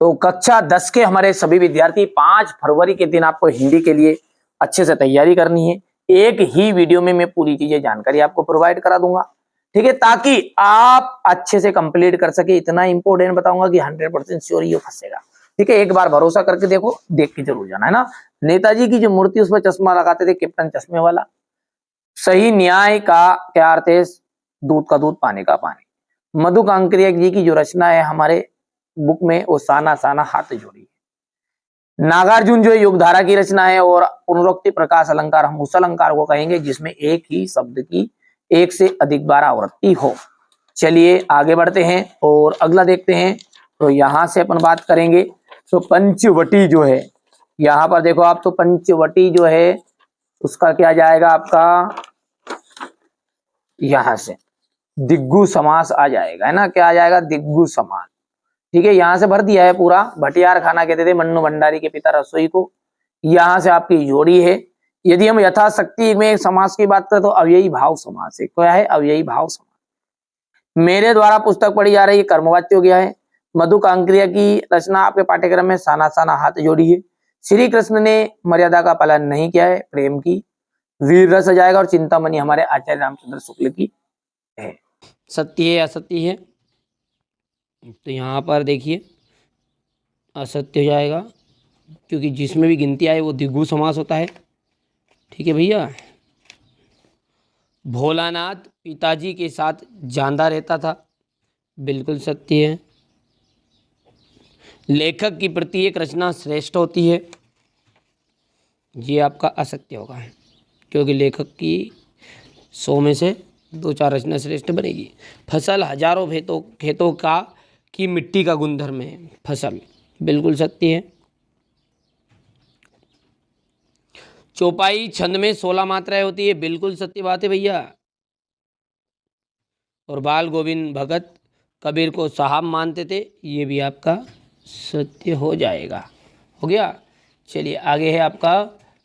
तो कक्षा 10 के हमारे सभी विद्यार्थी 5 फरवरी के दिन आपको हिंदी के लिए अच्छे से तैयारी करनी है। एक ही वीडियो में मैं पूरी चीजें जानकारी आपको प्रोवाइड करा दूंगा, ठीक है, ताकि आप अच्छे से कंप्लीट कर सके। इतना इंपॉर्टेंट बताऊंगा कि 100% श्योर ये फंसेगा, ठीक है। एक बार भरोसा करके देखो, देख के जरूर जाना, है ना। नेताजी की जो मूर्ति, उस पर चश्मा लगाते थे, कैप्टन चश्मे वाला। सही न्याय का क्या अर्थ है? दूध का दूध, पानी का पानी। मधु कांकरिया जी की जो रचना है हमारे बुक में, वो साना साना हाथ जोड़ी है। नागार्जुन जो योगधारा की रचना है, और पुनरुक्ति प्रकाश अलंकार हम उस अलंकार को कहेंगे जिसमें एक ही शब्द की एक से अधिक बार आवृत्ति हो। चलिए आगे बढ़ते हैं और अगला देखते हैं। तो यहां से अपन बात करेंगे। तो पंचवटी जो है, यहां पर देखो आप, तो पंचवटी जो है उसका क्या जाएगा आपका, यहां से दिग्गु समास आ जाएगा, है ना। क्या आ जाएगा? दिग्गु समास, ठीक है। यहां से भर दिया है पूरा। भटियार खाना कहते थे मन्नू भंडारी के पिता रसोई को। यहां से आपकी जोड़ी है। यदि हम यथाशक्ति में समास की बात करें तो अव्ययी भाव समास है। क्या है? अव्ययी भाव समास। मेरे द्वारा पुस्तक पढ़ी जा रही है, कर्मवाच्य हो गया है। मधु कांकरिया की रचना आपके पाठ्यक्रम में साना साना हाथ जोड़ी है। श्री कृष्ण ने मर्यादा का पालन नहीं किया है, प्रेम की। वीर रस आ जाएगा, और चिंतामणि हमारे आचार्य रामचंद्र शुक्ल की है। सत्य है असत्य है? तो यहाँ पर देखिए असत्य हो जाएगा, क्योंकि जिसमें भी गिनती आए वो द्विगु समास होता है, ठीक है भैया। भोलानाथ पिताजी के साथ जांदा रहता था, बिल्कुल सत्य है। लेखक की प्रति एक रचना श्रेष्ठ होती है, ये आपका असत्य होगा, क्योंकि लेखक की 100 में से 2-4 रचना श्रेष्ठ बनेगी। फसल हजारों खेतों का की मिट्टी का गुणधर्म है, फसल, बिल्कुल सत्य है। चौपाई छंद में 16 मात्राएं होती है, बिल्कुल सत्य बात है भैया। और बाल गोविंद भगत कबीर को साहब मानते थे, ये भी आपका सत्य हो जाएगा। हो गया। चलिए आगे है आपका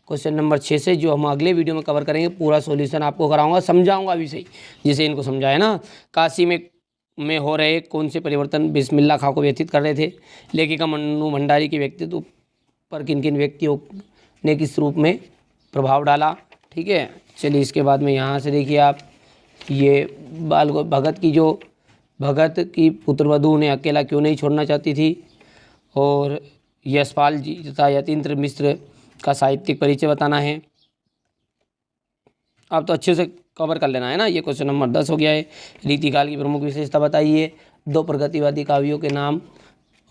क्वेश्चन नंबर 6 से, जो हम अगले वीडियो में कवर करेंगे। पूरा सॉल्यूशन आपको कराऊंगा, समझाऊंगा भी सही, जिसे इनको समझाया ना। काशी में हो रहे कौन से परिवर्तन बिस्मिल्लाह खां को व्यथित कर रहे थे? लेखिका मन्नू भंडारी के व्यक्तित्व पर किन किन व्यक्तियों ने किस रूप में प्रभाव डाला, ठीक है। चलिए इसके बाद में यहाँ से देखिए आप, ये भगत की पुत्रवधू ने अकेला क्यों नहीं छोड़ना चाहती थी, और यशपाल जी तथा यतीन्द्र मिश्र का साहित्यिक परिचय बताना है। आप तो अच्छे से कवर कर लेना, है ना। ये क्वेश्चन नंबर 10 हो गया है। रीतिकाल की प्रमुख विशेषता बताइए। 2 प्रगतिवादी काव्यों के नाम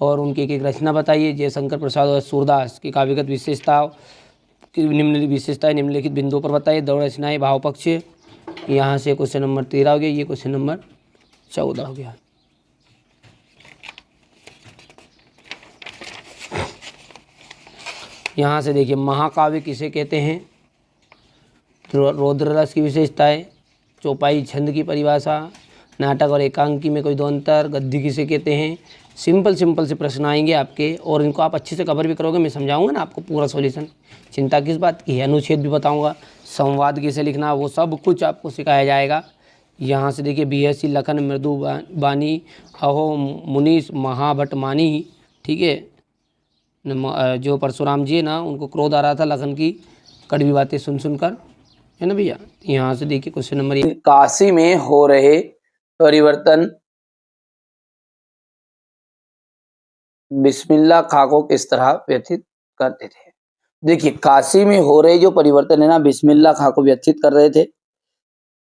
और उनकी एक रचना बताइए। जयशंकर प्रसाद और सूरदास की काव्यगत विशेषताओं की निम्नलिखित बिंदुओं पर बताइए। 2 रचनाएं भाव पक्ष। यहाँ से क्वेश्चन नंबर 13 हो गया। ये क्वेश्चन नंबर 14 हो गया। यहाँ से देखिए, महाकाव्य किसे कहते हैं? रौद्र रस की विशेषताएं, चौपाई छंद की परिभाषा, नाटक और एकांकी में कोई 2 अंतर, गद्य किसे कहते हैं। सिंपल से प्रश्न आएंगे आपके, और इनको आप अच्छे से कवर भी करोगे। मैं समझाऊंगा ना आपको पूरा सॉल्यूशन, चिंता किस बात की है। अनुच्छेद भी बताऊंगा, संवाद कैसे लिखना, वो सब कुछ आपको सिखाया जाएगा। यहाँ से देखिए, BSc लखन मृदु बानी अहो मुनीष महाभट मानी, ठीक है। जो परशुराम जी है ना, उनको क्रोध आ रहा था लखन की कड़वी बातें सुन सुनकर, है ना भैया। यहाँ से देखिए क्वेश्चन नंबर 1, काशी में हो रहे परिवर्तन बिस्मिल्लाह खां को किस तरह व्यथित करते थे। देखिए, काशी में हो रहे जो परिवर्तन है ना, बिस्मिल्लाह खां को व्यथित कर रहे थे।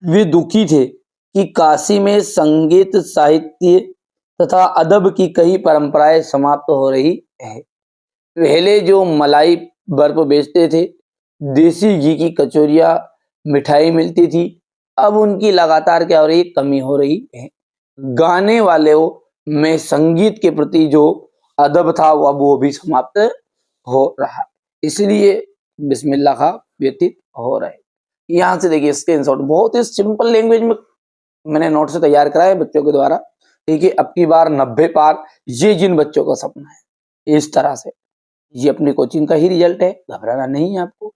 वे दुखी थे कि काशी में संगीत, साहित्य तथा अदब की कई परंपराएं समाप्त हो रही है। पहले जो मलाई बर्फ बेचते थे, देसी घी की कचौरियां, मिठाई मिलती थी, अब उनकी लगातार क्या हो रही है? कमी हो रही है। गाने वालों में संगीत के प्रति जो अदब था वो भी समाप्त हो रहा, इसलिए बिस्मिल्लाह खां व्यतीत हो रहे। यहाँ से देखिए स्क्रीनशॉट, बहुत ही सिंपल लैंग्वेज में मैंने नोट से तैयार कराया बच्चों के द्वारा, ठीक है। अब की बार 90 पार, ये जिन बच्चों का सपना है, इस तरह से ये अपनी कोचिंग का ही रिजल्ट है, घबराना नहीं है आपको।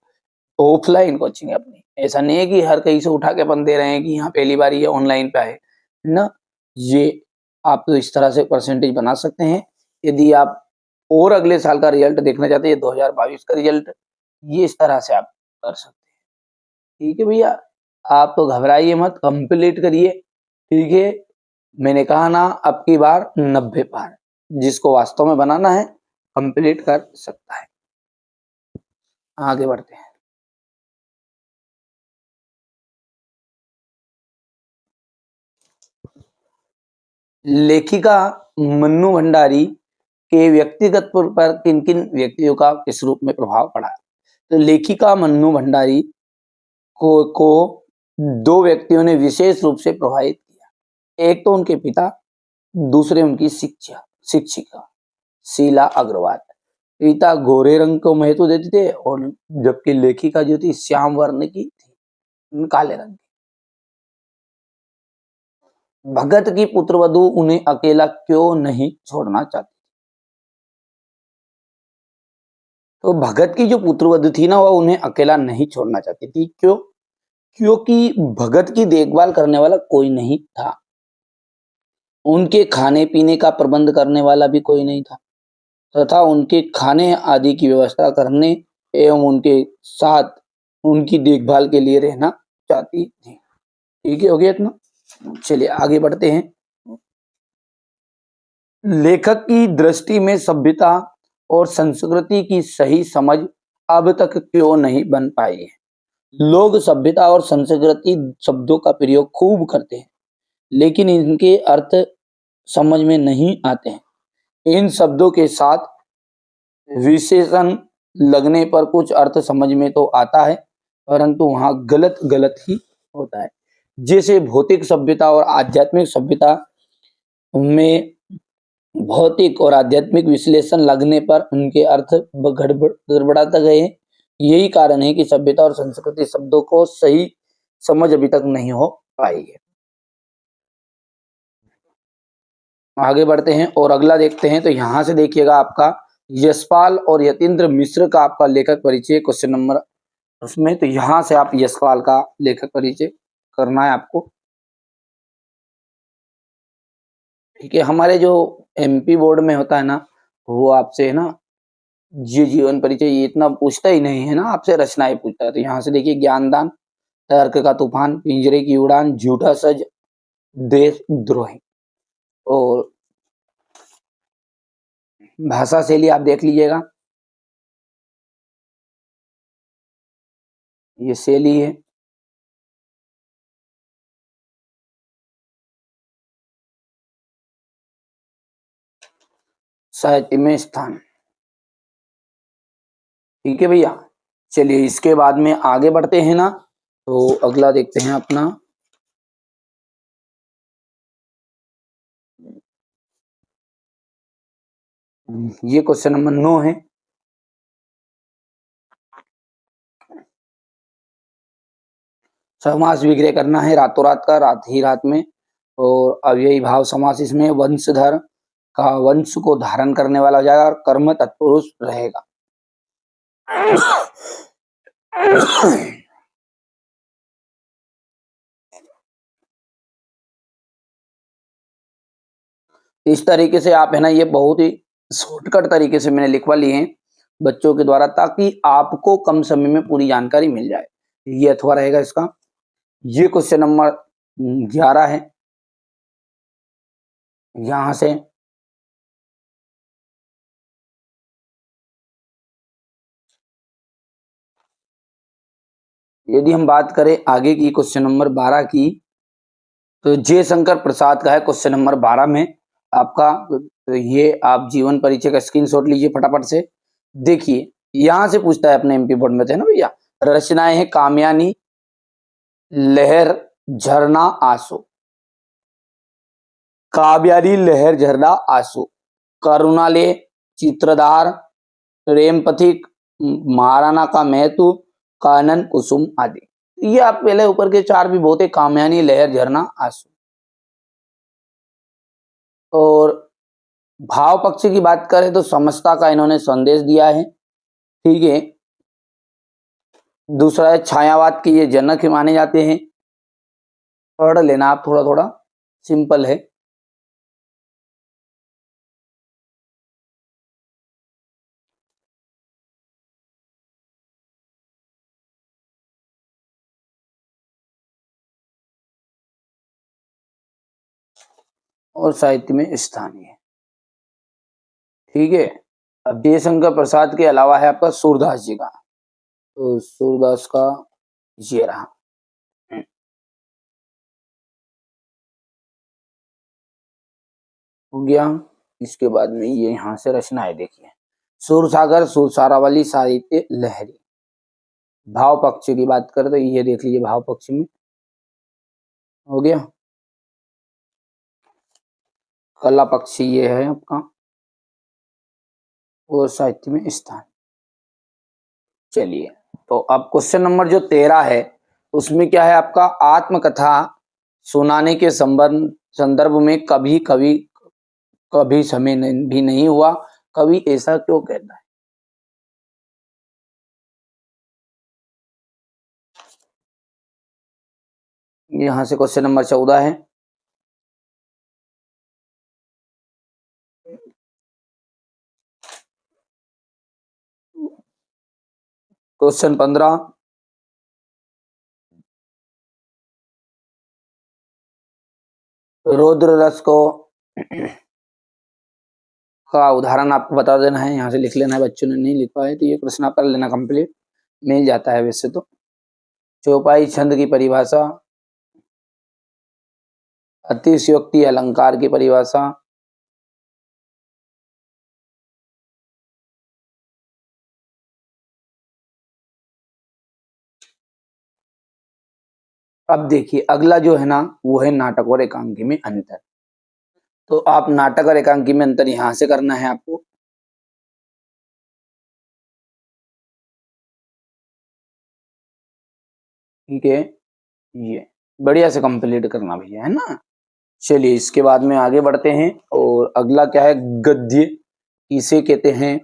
ऑफलाइन कोचिंग है अपनी, ऐसा नहीं है कि हर कहीं से उठा के अपन दे रहे हैं कि यहाँ पहली बार ये ऑनलाइन पे आए ना। ये आप तो इस तरह से परसेंटेज बना सकते हैं। यदि आप और अगले साल का रिजल्ट देखना चाहते हैं 2022 का रिजल्ट, ये इस तरह से आप कर सकते हैं। ठीक है भैया, आप तो घबराइए मत, कंप्लीट करिए। ठीक है, मैंने कहा ना अब की बार 90 पार, जिसको वास्तव में बनाना है कंप्लीट कर सकता है। आगे बढ़ते हैं। लेखिका मन्नू भंडारी के व्यक्तिगत पर किन किन व्यक्तियों का किस रूप में प्रभाव पड़ा? तो लेखिका मन्नू भंडारी को दो व्यक्तियों ने विशेष रूप से प्रभावित किया। एक तो उनके पिता, दूसरे उनकी शिक्षिका शीला अग्रवाल। पिता गोरे रंग को महत्व देते थे और जबकि लेखिका जो थी श्याम वर्ण की थी, काले रंग की। भगत की पुत्रवधू उन्हें अकेला क्यों नहीं छोड़ना चाहती? तो भगत की जो पुत्रवधू थी ना, वो उन्हें अकेला नहीं छोड़ना चाहती थी। क्यों? क्योंकि भगत की देखभाल करने वाला कोई नहीं था। उनके खाने पीने का प्रबंध करने वाला भी कोई नहीं था तथा उनके खाने आदि की व्यवस्था करने एवं उनके साथ उनकी देखभाल के लिए रहना चाहती थी। ठीक है, हो गया इतना। चलिए आगे बढ़ते हैं। लेखक की दृष्टि में सभ्यता और संस्कृति की सही समझ अब तक क्यों नहीं बन पाई है? लोग सभ्यता और संस्कृति शब्दों का प्रयोग खूब करते हैं, लेकिन इनके अर्थ समझ में नहीं आते हैं। इन शब्दों के साथ विशेषण लगने पर कुछ अर्थ समझ में तो आता है, परंतु वहाँ गलत गलत ही होता है। जैसे भौतिक सभ्यता और आध्यात्मिक सभ्यता में भौतिक और आध्यात्मिक विश्लेषण लगने पर उनके अर्थ गड़बड़ाते गए हैं। यही कारण है कि सभ्यता और संस्कृति शब्दों को सही समझ अभी तक नहीं हो पाई है। आगे बढ़ते हैं और अगला देखते हैं। तो यहाँ से देखिएगा आपका यशपाल और यतीन्द्र मिश्र का आपका लेखक परिचय क्वेश्चन नंबर उसमें। तो यहाँ से आप यशपाल का लेखक परिचय करना है आपको। ठीक है, हमारे जो एमपी बोर्ड में होता है ना, वो आपसे है ना ये जीवन परिचय ये इतना पूछता ही नहीं है ना, आपसे रचनाएं पूछता है। तो यहाँ से देखिए ज्ञानदान, तर्क का तूफान, पिंजरे की उड़ान, झूठा सच, देशद्रोही। और भाषा शैली आप देख लीजिएगा, ये शैली है। साहित्य में स्थान। ठीक है भैया, चलिए इसके बाद में आगे बढ़ते हैं ना। तो अगला देखते हैं अपना ये क्वेश्चन नंबर 9 है। समास विग्रह करना है रातों रात का, रात ही रात में। और अव्ययी भाव समास इसमें वंशधर का वंश को धारण करने वाला हो जाएगा और कर्म तत्पुरुष रहेगा। इस तरीके से आप है ना, ये बहुत ही शॉर्टकट तरीके से मैंने लिखवा लिए हैं बच्चों के द्वारा, ताकि आपको कम समय में पूरी जानकारी मिल जाए। ये अथवा रहेगा इसका। ये क्वेश्चन नंबर 11 है। यहां से यदि हम बात करें आगे की क्वेश्चन नंबर 12 की, तो जयशंकर प्रसाद का है क्वेश्चन नंबर 12 में आपका। तो ये आप जीवन परिचय का स्क्रीनशॉट लीजिए फटाफट से। देखिए यहां से पूछता है अपने एमपी बोर्ड में थे ना भैया, रचनाएं हैं कामयानी, लहर, झरना, आंसू। काव्यारी, लहर, झरना, आंसू। करुणालय, चित्रधार, प्रेम पथिक, महाराणा का महत्व, कानन कुसुम आदि। ये आप पहले ऊपर के चार भी बहुत है, कामयानी, लहर, झरना, आंसू। और भाव पक्ष की बात करें तो समस्ता का इन्होंने संदेश दिया है। ठीक है, दूसरा है छायावाद के ये जनक माने जाते हैं। पढ़ लेना आप थोड़ा थोड़ा, सिंपल है। और साहित्य में स्थानीय। ठीक है। अब जयशंकर प्रसाद के अलावा है आपका सूरदास जी का, तो सूरदास का ये रहा। हो गया। इसके बाद में ये यहाँ से रचना है, देखिए सुरसागर सुरसारावली साहित्य लहरी। भाव पक्ष की बात करें तो ये देख लीजिए, भाव पक्ष में हो गया। कला पक्ष ये है आपका, और साहित्य में स्थान। चलिए, तो अब क्वेश्चन नंबर जो 13 है उसमें क्या है आपका, आत्मकथा सुनाने के संदर्भ में कभी कभी कभी समय भी नहीं हुआ, कभी ऐसा क्यों कहता है। यहां से क्वेश्चन नंबर 14 है। क्वेश्चन 15, रौद्र रस को का उदाहरण आपको बता देना है, यहाँ से लिख लेना है, बच्चों ने नहीं लिख पाए तो ये प्रश्न आप कर लेना, कंप्लीट मिल जाता है वैसे तो। चौपाई छंद की परिभाषा, अतिशयोक्ति अलंकार की परिभाषा, अब देखिए अगला जो है ना वो है नाटक और एकांकी में अंतर। तो आप नाटक और एकांकी में अंतर यहां से करना है आपको। ठीक है, ये बढ़िया से कंप्लीट करना भैया, है ना। चलिए इसके बाद में आगे बढ़ते हैं, और अगला क्या है, गद्य किसे कहते हैं।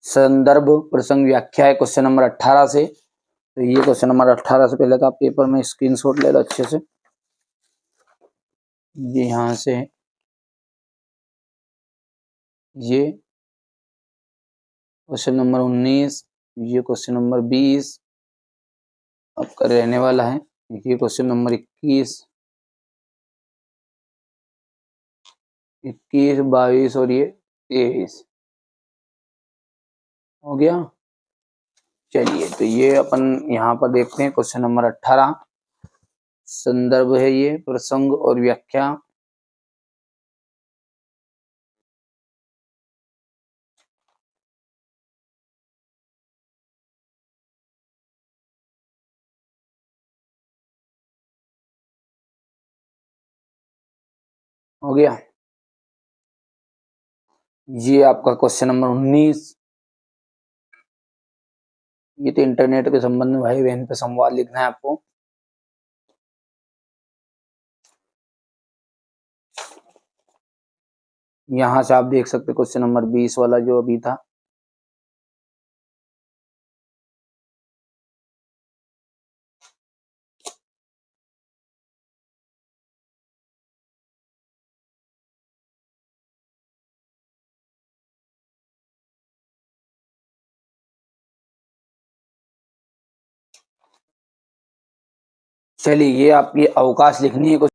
संदर्भ प्रसंग व्याख्या है क्वेश्चन नंबर 18 से। तो ये क्वेश्चन नंबर 18 से पहले तो आप पेपर में स्क्रीनशॉट ले लो अच्छे से। ये यहाँ से ये क्वेश्चन नंबर 19, ये क्वेश्चन नंबर 20 आपका रहने वाला है, ये क्वेश्चन नंबर 21, 22 और ये 23 हो गया। चलिए तो ये अपन यहाँ पर देखते हैं क्वेश्चन नंबर 18, संदर्भ है ये प्रसंग और व्याख्या। हो गया, ये आपका क्वेश्चन नंबर 19। ये तो इंटरनेट के संबंध में भाई बहन पे संवाद लिखना है आपको। यहाँ से आप देख सकते क्वेश्चन नंबर 20 वाला जो अभी था। चलिए ये आपकी अवकाश लिखनी है।